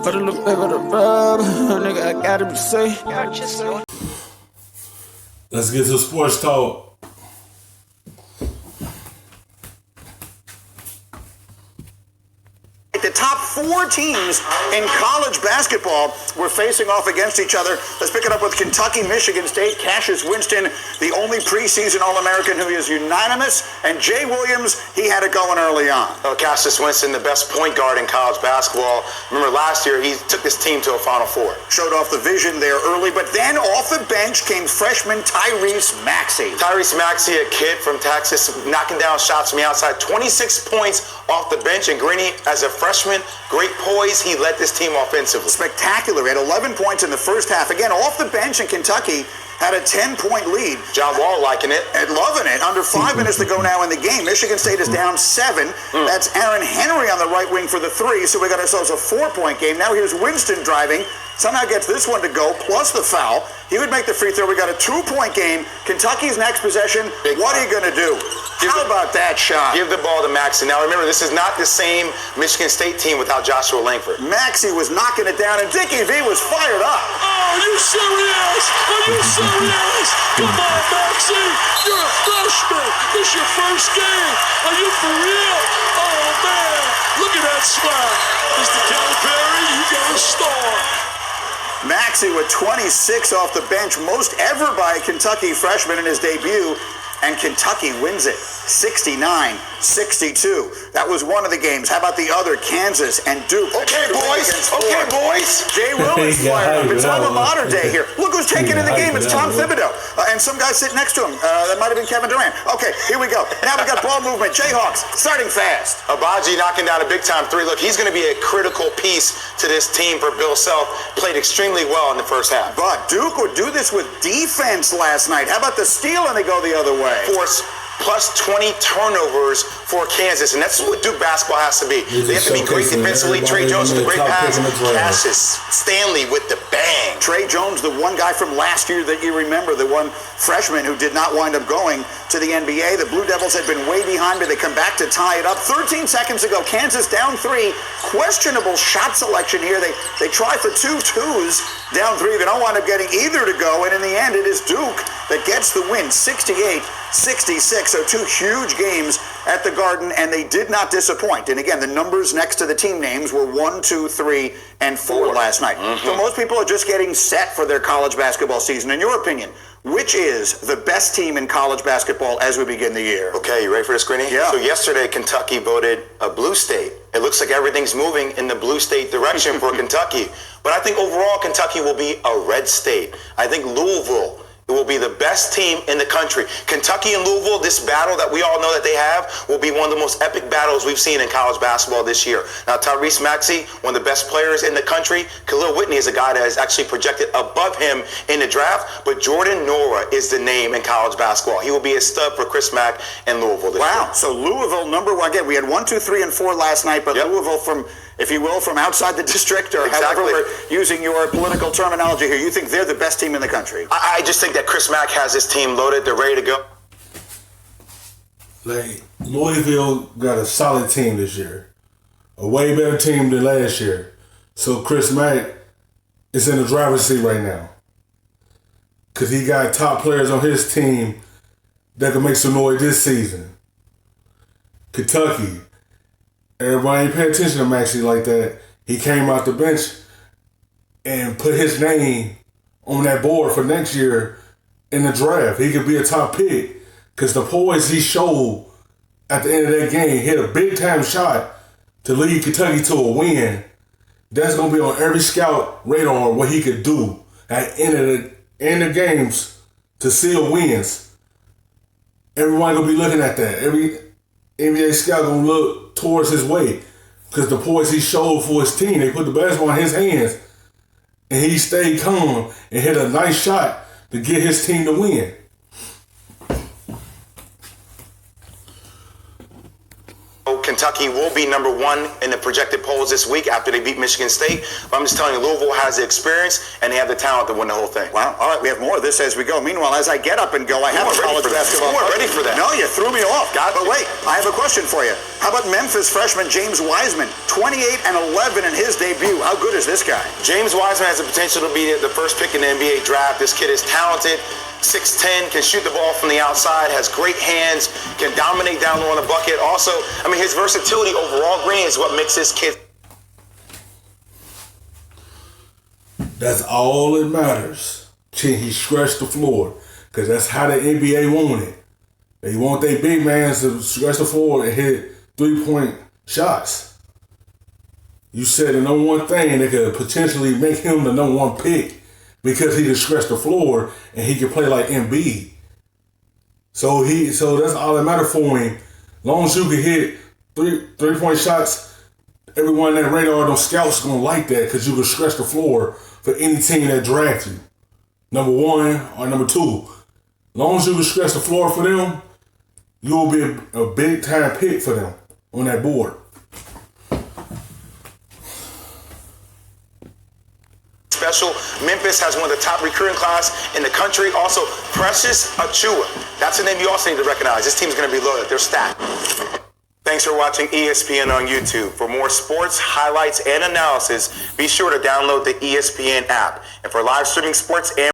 Put a little bit of the rub, nigga, I gotta be safe. Let's get to sports talk. The top 4 teams in college basketball were facing off against each other. Let's pick it up with Kentucky, Michigan State. Cassius Winston, the only preseason All-American who is unanimous, and Jay Williams, he had it going early on. Oh, Cassius Winston, the best point guard in college basketball. Remember last year, he took this team to a Final Four. Showed off the vision there early, but then off the bench came freshman Tyrese Maxey. Tyrese Maxey, a kid from Texas, knocking down shots from the outside. 26 points off the bench, and Greeny, as a freshman, great poise. He led this team offensively. Spectacular. He had 11 points in the first half. Again, off the bench in Kentucky, had a 10-point lead. John Wall liking it. And loving it. Under 5 minutes to go now in the game. Michigan State is down 7. That's Aaron Henry on the right wing for the 3, so we got ourselves a 4-point game. Now here's Winston driving. Somehow gets this one to go, plus the foul. He would make the free throw. We got a 2-point game. Kentucky's next possession. What are you going to do? How about that shot? Give the ball to Maxey. Now remember, this is not the same Michigan State team without Joshua Langford. Maxey was knocking it down, and Dickie V was fired up. Are you serious? Are you serious? Come on, Maxey. You're a freshman. This your first game. Are you for real? Oh, man. Look at that swag. Mr. Calipari, you got a star. Maxey with 26 off the bench, most ever by a Kentucky freshman in his debut, and Kentucky wins it 69-62. That was one of the games. How about the other, Kansas and Duke? Okay, boys. Okay, boys. Jay Williams fired up. It's alma mater day here. Look who's taking in the game. It's Tom Thibodeau. And some guy sitting next to him. That might have been Kevin Durant. Okay, here we go. Now we got ball movement. Jayhawks starting fast. Abaji knocking down a big-time 3. Look, he's going to be a critical piece to this team for Bill Self. Played extremely well in the first half. But Duke would do this with defense last night. How about the steal and they go the other way? Force plus 20 turnovers for Kansas, and that's what Duke basketball has to be. They have to be great defensively. Trey Jones with a great pass. Cassius Stanley with the bang. Trey Jones, the one guy from last year that you remember, the one freshman who did not wind up going to the NBA. The Blue Devils had been way behind, but they come back to tie it up. 13 seconds ago, Kansas down 3. Questionable shot selection here. They try for 2 twos, down 3. They don't wind up getting either to go, and in the end, it is Duke that gets the win, 68-66. So 2 huge games at the Garden, and they did not disappoint. And again, the numbers next to the team names were 1, 2, 3, and 4 last night. So most people are just getting set for their college basketball season. In your opinion, which is the best team in college basketball as we begin the year? Okay, you ready for this, Greeny? Yeah. So yesterday, Kentucky voted a blue state. It looks like everything's moving in the blue state direction for Kentucky. But I think overall, Kentucky will be a red state. I think Louisville, it will be the best team in the country. Kentucky and Louisville, this battle that we all know that they have, will be one of the most epic battles we've seen in college basketball this year. Now, Tyrese Maxey, one of the best players in the country. Khalil Whitney is a guy that is actually projected above him in the draft. But Jordan Nora is the name in college basketball. He will be a stud for Chris Mack and Louisville this year. So Louisville, number 1. Again, we had 1, 2, 3, and 4 last night, but Louisville from, if you will, from outside the district, or however we're using your political terminology here, you think they're the best team in the country? I just think that Chris Mack has his team loaded. They're ready to go. Like, Louisville got a solid team this year. A way better team than last year. So Chris Mack is in the driver's seat right now. Because he got top players on his team that can make some noise this season. Kentucky, everybody ain't pay attention to Maxey like that. He came out the bench and put his name on that board for next year in the draft. He could be a top pick because the poise he showed at the end of that game, hit a big-time shot to lead Kentucky to a win. That's going to be on every scout radar what he could do at the end of games to seal wins. Everyone going to be looking at that. Every NBA scout going to look towards his way because the poise he showed for his team, they put the basketball in his hands and he stayed calm and hit a nice shot to get his team to win. Kentucky will be number 1 in the projected polls this week after they beat Michigan State. But I'm just telling you, Louisville has the experience and they have the talent to win the whole thing. Wow. All right, we have more of this as we go. Meanwhile, as I get up and go, I have a college basketball. You weren't ready for that. No, you threw me off. But wait, I have a question for you. How about Memphis freshman James Wiseman? 28-11 in his debut. How good is this guy? James Wiseman has the potential to be the first pick in the NBA draft. This kid is talented, 6'10", can shoot the ball from the outside, has great hands, can dominate down low on the bucket. Also, I mean, his versatility overall, Green, is what makes this kid. That's all that matters. He stretched the floor, because that's how the NBA want it. They want their big man to stretch the floor and hit three-point shots. You said the number one thing that could potentially make him the number one pick because he can stretch the floor and he can play like Embiid. So that's all that matters for him. As long as you can hit three-point shots, everyone in that radar, those scouts gonna like that because you can stretch the floor for any team that drafts you. Number one or number two. As long as you can stretch the floor for them, you'll be a big-time pick for them on that board. Special. Memphis has one of the top recruiting class in the country. Also, Precious Achua. That's a name you also need to recognize. This team's going to be loaded. They're stacked. Thanks for watching ESPN on YouTube. For more sports, highlights, and analysis, be sure to download the ESPN app. And for live streaming sports and